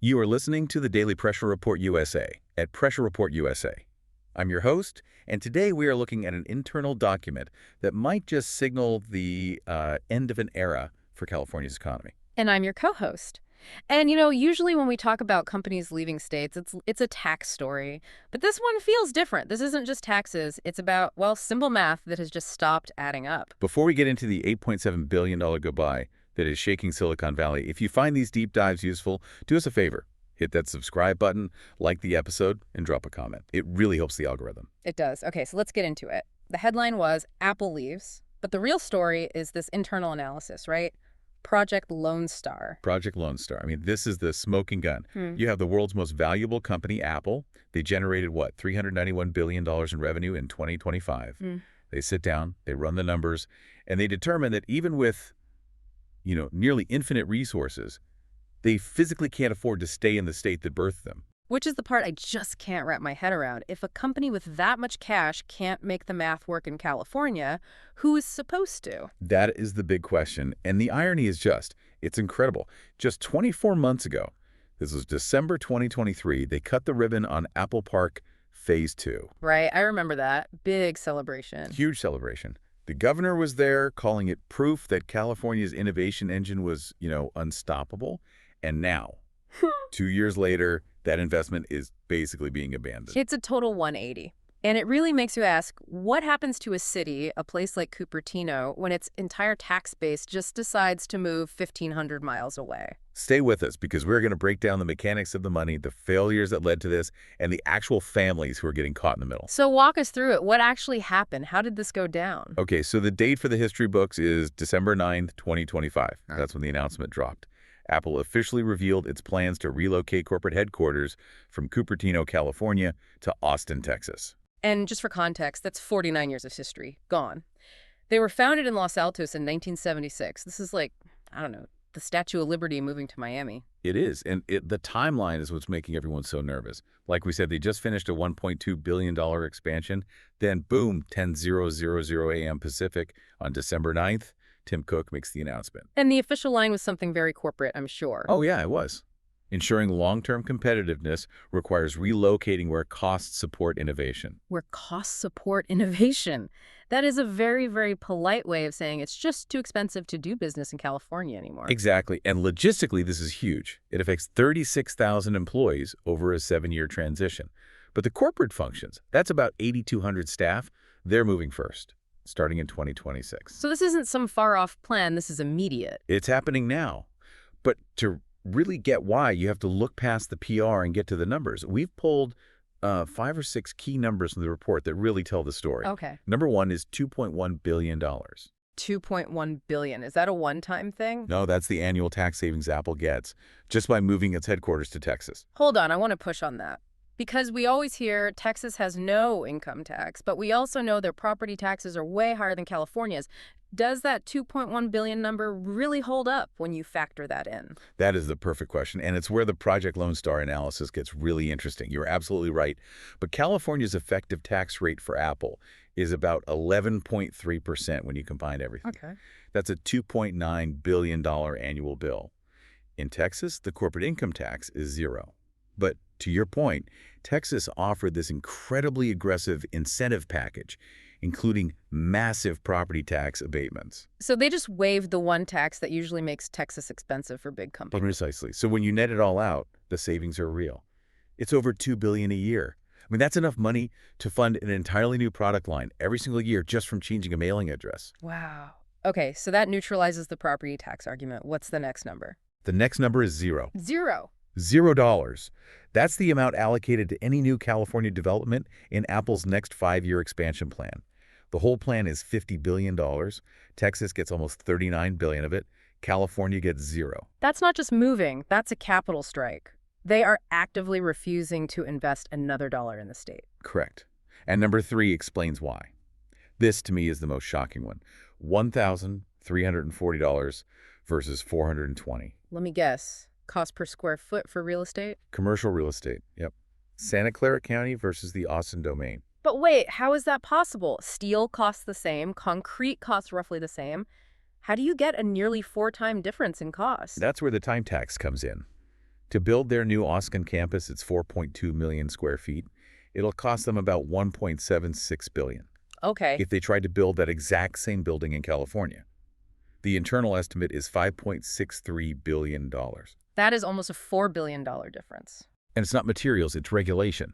You are listening to the Daily Pressure Report USA at Pressure Report USA. I'm your host, and today we are looking at an internal document that might just signal the end of an era for California's economy. And I'm your co-host. And usually when we talk about companies leaving states, it's a tax story. But this one feels different. This isn't just taxes. It's about, well, simple math that has just stopped adding up. Before we get into the $8.7 billion goodbye that is shaking Silicon Valley, if you find these deep dives useful, do us a favor. Hit that subscribe button, like the episode, and drop a comment. It really helps the algorithm. It does. Okay, so let's get into it. The headline was Apple leaves, but the real story is this internal analysis, right? Project Lone Star. Project Lone Star. I mean, this is the smoking gun. You have the world's most valuable company, Apple. They generated, what, $391 billion in revenue in 2025. They sit down, they run the numbers, and they determine that even with, nearly infinite resources, they physically can't afford to stay in the state that birthed them. Which is the part I just can't wrap my head around. If a company with that much cash can't make the math work in California, who is supposed to? That is the big question. And the irony is it's incredible. Just 24 months ago, this was December 2023, they cut the ribbon on Apple Park Phase 2. Right, I remember that. Big celebration. Huge celebration. The governor was there calling it proof that California's innovation engine was, unstoppable. And now, 2 years later, that investment is basically being abandoned. It's a total 180. And it really makes you ask, what happens to a city, a place like Cupertino, when its entire tax base just decides to move 1,500 miles away? Stay with us because we're going to break down the mechanics of the money, the failures that led to this, and the actual families who are getting caught in the middle. So walk us through it. What actually happened? How did this go down? Okay, so the date for the history books is December 9th, 2025. That's when the announcement dropped. Apple officially revealed its plans to relocate corporate headquarters from Cupertino, California, to Austin, Texas. And just for context, that's 49 years of history. Gone. They were founded in Los Altos in 1976. This is like, I don't know, the Statue of Liberty moving to Miami. It is, and the timeline is what's making everyone so nervous. Like we said, they just finished a $1.2 billion expansion. Then, boom, 10:00 a.m. Pacific on December 9th, Tim Cook makes the announcement. And the official line was something very corporate, I'm sure. Oh, yeah, it was. Ensuring long-term competitiveness requires relocating where costs support innovation. Where costs support innovation. That is a very, very polite way of saying it's just too expensive to do business in California anymore. Exactly. And logistically, this is huge. It affects 36,000 employees over a 7-year transition. But the corporate functions, that's about 8,200 staff, they're moving first, starting in 2026. So this isn't some far-off plan. This is immediate. It's happening now. But to really get why, you have to look past the PR and get to the numbers. We've pulled 5 or 6 key numbers from the report that really tell the story. Okay. Number one is $2.1 billion. $2.1 billion. Is that a one-time thing? No, that's the annual tax savings Apple gets just by moving its headquarters to Texas. Hold on, I want to push on that. Because we always hear Texas has no income tax, but we also know their property taxes are way higher than California's. Does that $2.1 billion number really hold up when you factor that in? That is the perfect question, and it's where the Project Lone Star analysis gets really interesting. You're absolutely right. But California's effective tax rate for Apple is about 11.3% when you combine everything. Okay. That's a $2.9 billion annual bill. In Texas, the corporate income tax is 0. But to your point, Texas offered this incredibly aggressive incentive package, including massive property tax abatements. So they just waived the one tax that usually makes Texas expensive for big companies. Precisely. So when you net it all out, the savings are real. It's over $2 billion a year. I mean, that's enough money to fund an entirely new product line every single year just from changing a mailing address. Wow. Okay, so that neutralizes the property tax argument. What's the next number? The next number is 0. 0. $0. That's the amount allocated to any new California development in Apple's next 5-year expansion plan. The whole plan is $50 billion. Texas gets almost $39 billion of it. California gets 0. That's not just moving. That's a capital strike. They are actively refusing to invest another dollar in the state. Correct. And number 3 explains why. This, to me, is the most shocking one. $1,340 versus $420. Let me guess. Cost per square foot for real estate? Commercial real estate, yep. Santa Clara County versus the Austin domain. But wait, how is that possible? Steel costs the same, concrete costs roughly the same. How do you get a nearly 4-time difference in cost? That's where the time tax comes in. To build their new Austin campus, it's 4.2 million square feet. It'll cost them about 1.76 billion. Okay. If they tried to build that exact same building in California, the internal estimate is $5.63 billion. That is almost a $4 billion difference. And it's not materials, it's regulation.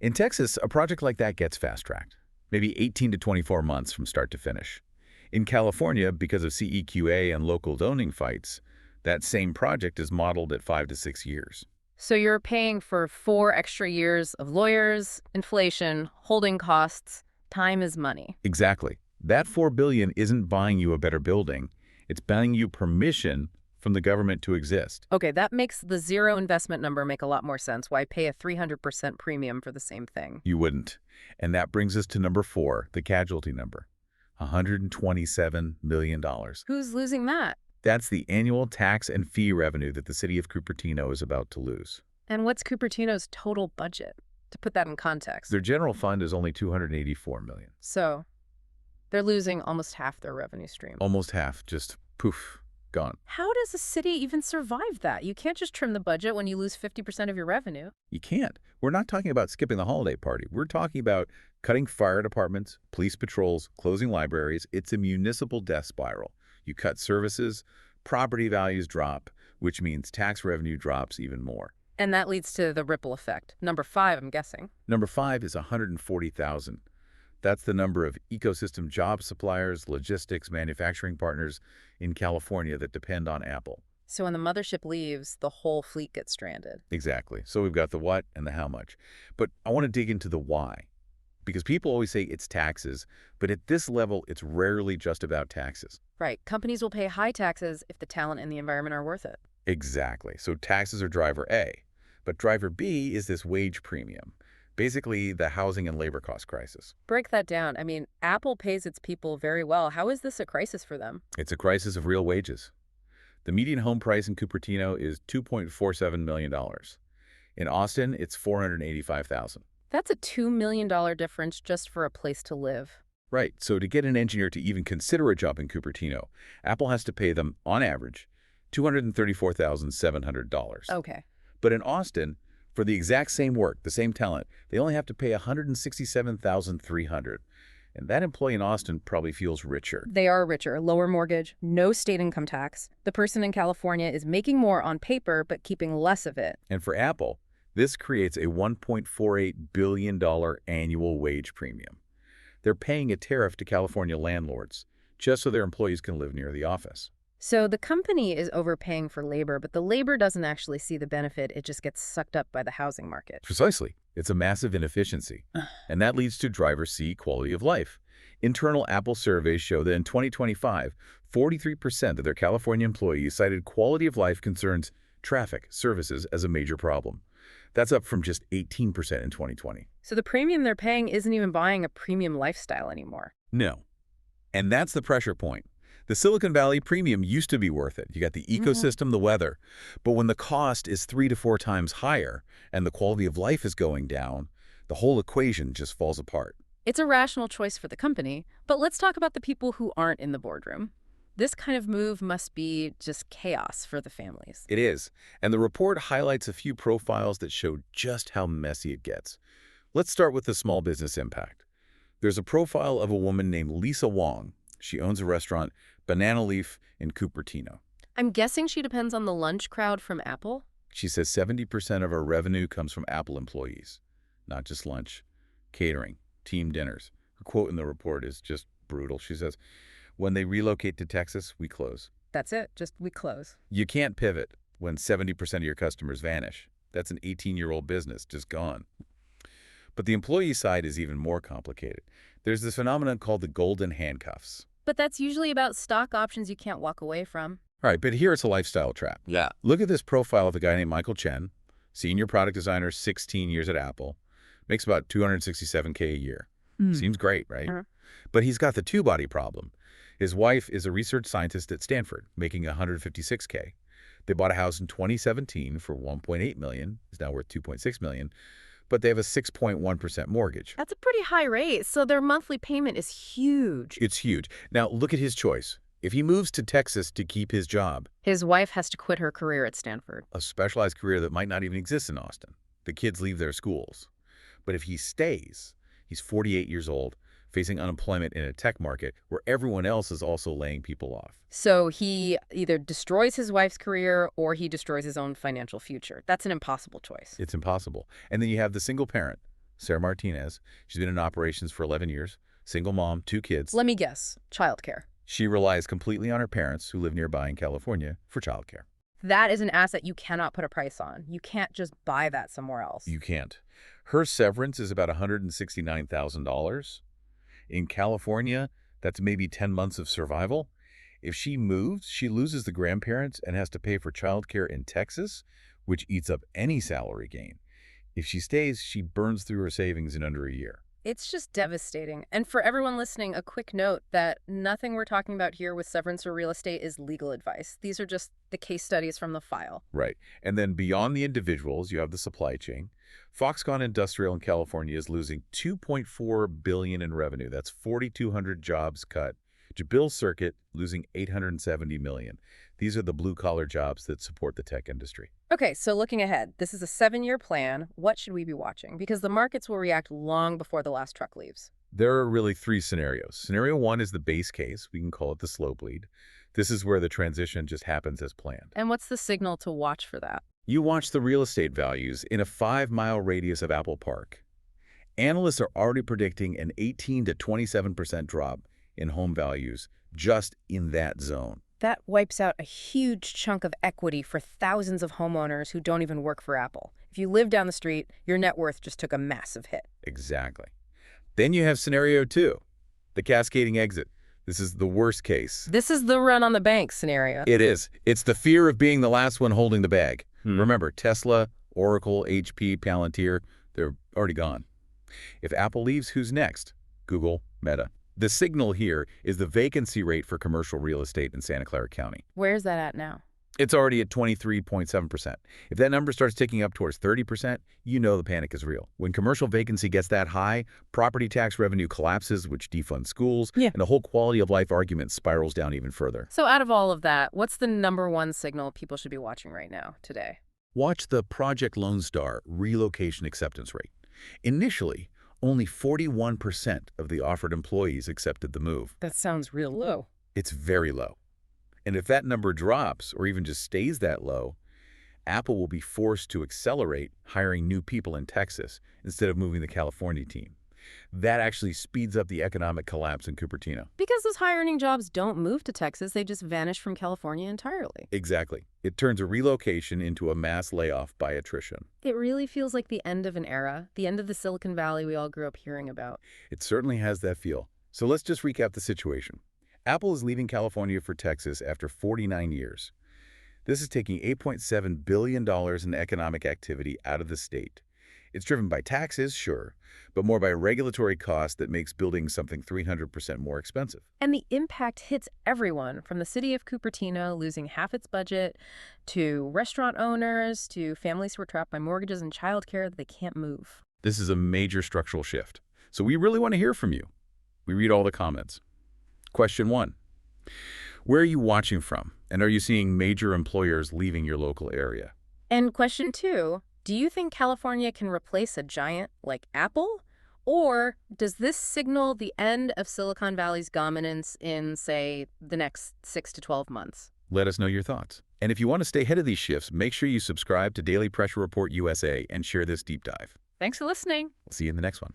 In Texas, a project like that gets fast-tracked, maybe 18 to 24 months from start to finish. In California, because of CEQA and local zoning fights, that same project is modeled at 5 to 6 years. So you're paying for 4 extra years of lawyers, inflation, holding costs. Time is money. Exactly. That $4 billion isn't buying you a better building. It's buying you permission from the government to exist. Okay, that makes the zero investment number make a lot more sense. Why pay a 300% premium for the same thing? You wouldn't. And that brings us to number 4, the casualty number, $127 million. Who's losing that? That's the annual tax and fee revenue that the city of Cupertino is about to lose. And what's Cupertino's total budget? To put that in context. Their general fund is only $284 million. So they're losing almost half their revenue stream. Almost half, just poof, gone. How does a city even survive that? You can't just trim the budget when you lose 50% of your revenue. You can't. We're not talking about skipping the holiday party. We're talking about cutting fire departments, police patrols, closing libraries. It's a municipal death spiral. You cut services, property values drop, which means tax revenue drops even more. And that leads to the ripple effect. Number 5, I'm guessing. Number 5 is 140,000. That's the number of ecosystem job suppliers, logistics, manufacturing partners in California that depend on Apple. So when the mothership leaves, the whole fleet gets stranded. Exactly. So we've got the what and the how much. But I want to dig into the why. Because people always say it's taxes, but at this level, it's rarely just about taxes. Right. Companies will pay high taxes if the talent and the environment are worth it. Exactly. So taxes are driver A. But driver B is this wage premium, basically the housing and labor cost crisis. Break that down. I mean, Apple pays its people very well. How is this a crisis for them? It's a crisis of real wages. The median home price in Cupertino is $2.47 million. In Austin, it's $485,000. That's a $2 million difference just for a place to live. Right. So to get an engineer to even consider a job in Cupertino, Apple has to pay them, on average, $234,700. Okay. But in Austin, for the exact same work, the same talent, they only have to pay $167,300. And that employee in Austin probably feels richer. They are richer. Lower mortgage, no state income tax. The person in California is making more on paper, but keeping less of it. And for Apple, this creates a $1.48 billion annual wage premium. They're paying a tariff to California landlords just so their employees can live near the office. So the company is overpaying for labor, but the labor doesn't actually see the benefit. It just gets sucked up by the housing market. Precisely. It's a massive inefficiency. And that leads to driver C, quality of life. Internal Apple surveys show that in 2025, 43% of their California employees cited quality of life concerns, traffic, services as a major problem. That's up from just 18% in 2020. So the premium they're paying isn't even buying a premium lifestyle anymore. No. And that's the pressure point. The Silicon Valley premium used to be worth it. You got the ecosystem, the weather. But when the cost is 3 to 4 times higher and the quality of life is going down, the whole equation just falls apart. It's a rational choice for the company, but let's talk about the people who aren't in the boardroom. This kind of move must be just chaos for the families. It is. And the report highlights a few profiles that show just how messy it gets. Let's start with the small business impact. There's a profile of a woman named Lisa Wong. She owns a restaurant, Banana Leaf, in Cupertino. I'm guessing she depends on the lunch crowd from Apple? She says 70% of her revenue comes from Apple employees, not just lunch, catering, team dinners. Her quote in the report is just brutal. She says, "When they relocate to Texas, we close." That's it. Just we close. You can't pivot when 70% of your customers vanish. That's an 18-year-old business just gone. But the employee side is even more complicated. There's this phenomenon called the golden handcuffs. But that's usually about stock options you can't walk away from. All right, but here it's a lifestyle trap. Yeah. Look at this profile of a guy named Michael Chen, senior product designer, 16 years at Apple, makes about $267K a year. Seems great, right? But he's got the two-body problem. His wife is a research scientist at Stanford, making $156K. They bought a house in 2017 for $1.8 million. It's now worth $2.6 million. But they have a 6.1% mortgage. That's a pretty high rate, so their monthly payment is huge. It's huge. Now, look at his choice. If he moves to Texas to keep his job, His wife has to quit her career at Stanford. a specialized career that might not even exist in Austin, the kids leave their schools. But if he stays, he's 48 years old, facing unemployment in a tech market where everyone else is also laying people off. So he either destroys his wife's career or he destroys his own financial future. That's an impossible choice. It's impossible. And then you have the single parent, Sarah Martinez. She's been in operations for 11 years, single mom, 2 kids. Let me guess, childcare. She relies completely on her parents, who live nearby in California, for childcare. That is an asset you cannot put a price on. You can't just buy that somewhere else. You can't. Her severance is about $169,000. In California, that's maybe 10 months of survival. If she moves, she loses the grandparents and has to pay for childcare in Texas, which eats up any salary gain. If she stays, she burns through her savings in under a year. It's just devastating. And for everyone listening, a quick note that nothing we're talking about here with severance or real estate is legal advice. These are just the case studies from the file. Right. And then beyond the individuals, you have the supply chain. Foxconn Industrial in California is losing $2.4 billion in revenue. That's 4,200 jobs cut. Jabil Circuit losing $870 million. These are the blue-collar jobs that support the tech industry. Okay, so looking ahead, this is a 7-year plan. What should we be watching? Because the markets will react long before the last truck leaves. There are really 3 scenarios. Scenario 1 is the base case. We can call it the slow bleed. This is where the transition just happens as planned. And what's the signal to watch for that? You watch the real estate values in a 5-mile radius of Apple Park. Analysts are already predicting an 18 to 27% drop in home values just in that zone. That wipes out a huge chunk of equity for thousands of homeowners who don't even work for Apple. If you live down the street, your net worth just took a massive hit. Exactly. Then you have scenario 2, the cascading exit. This is the worst case. This is the run on the bank scenario. It is. It's the fear of being the last one holding the bag. Remember, Tesla, Oracle, HP, Palantir, they're already gone. If Apple leaves, who's next? Google, Meta. The signal here is the vacancy rate for commercial real estate in Santa Clara County. Where's that at now? It's already at 23.7%. If that number starts ticking up towards 30%, you know the panic is real. When commercial vacancy gets that high, property tax revenue collapses, which defunds schools, and the whole quality of life argument spirals down even further. So out of all of that, what's the #1 signal people should be watching right now, today? Watch the Project Lone Star relocation acceptance rate. Initially, only 41% of the offered employees accepted the move. That sounds real low. It's very low. And if that number drops or even just stays that low, Apple will be forced to accelerate hiring new people in Texas instead of moving the California team. That actually speeds up the economic collapse in Cupertino. Because those high-earning jobs don't move to Texas, they just vanish from California entirely. Exactly. It turns a relocation into a mass layoff by attrition. It really feels like the end of an era, the end of the Silicon Valley we all grew up hearing about. It certainly has that feel. So let's just recap the situation. Apple is leaving California for Texas after 49 years. This is taking $8.7 billion in economic activity out of the state. It's driven by taxes, sure, but more by regulatory costs that makes building something 300% more expensive. And the impact hits everyone, from the city of Cupertino losing half its budget, to restaurant owners, to families who are trapped by mortgages and childcare that they can't move. This is a major structural shift. So we really want to hear from you. We read all the comments. Question 1. Where are you watching from? And are you seeing major employers leaving your local area? And question 2, do you think California can replace a giant like Apple? Or does this signal the end of Silicon Valley's dominance in, say, the next 6 to 12 months? Let us know your thoughts. And if you want to stay ahead of these shifts, make sure you subscribe to Daily Pressure Report USA and share this deep dive. Thanks for listening. We'll see you in the next one.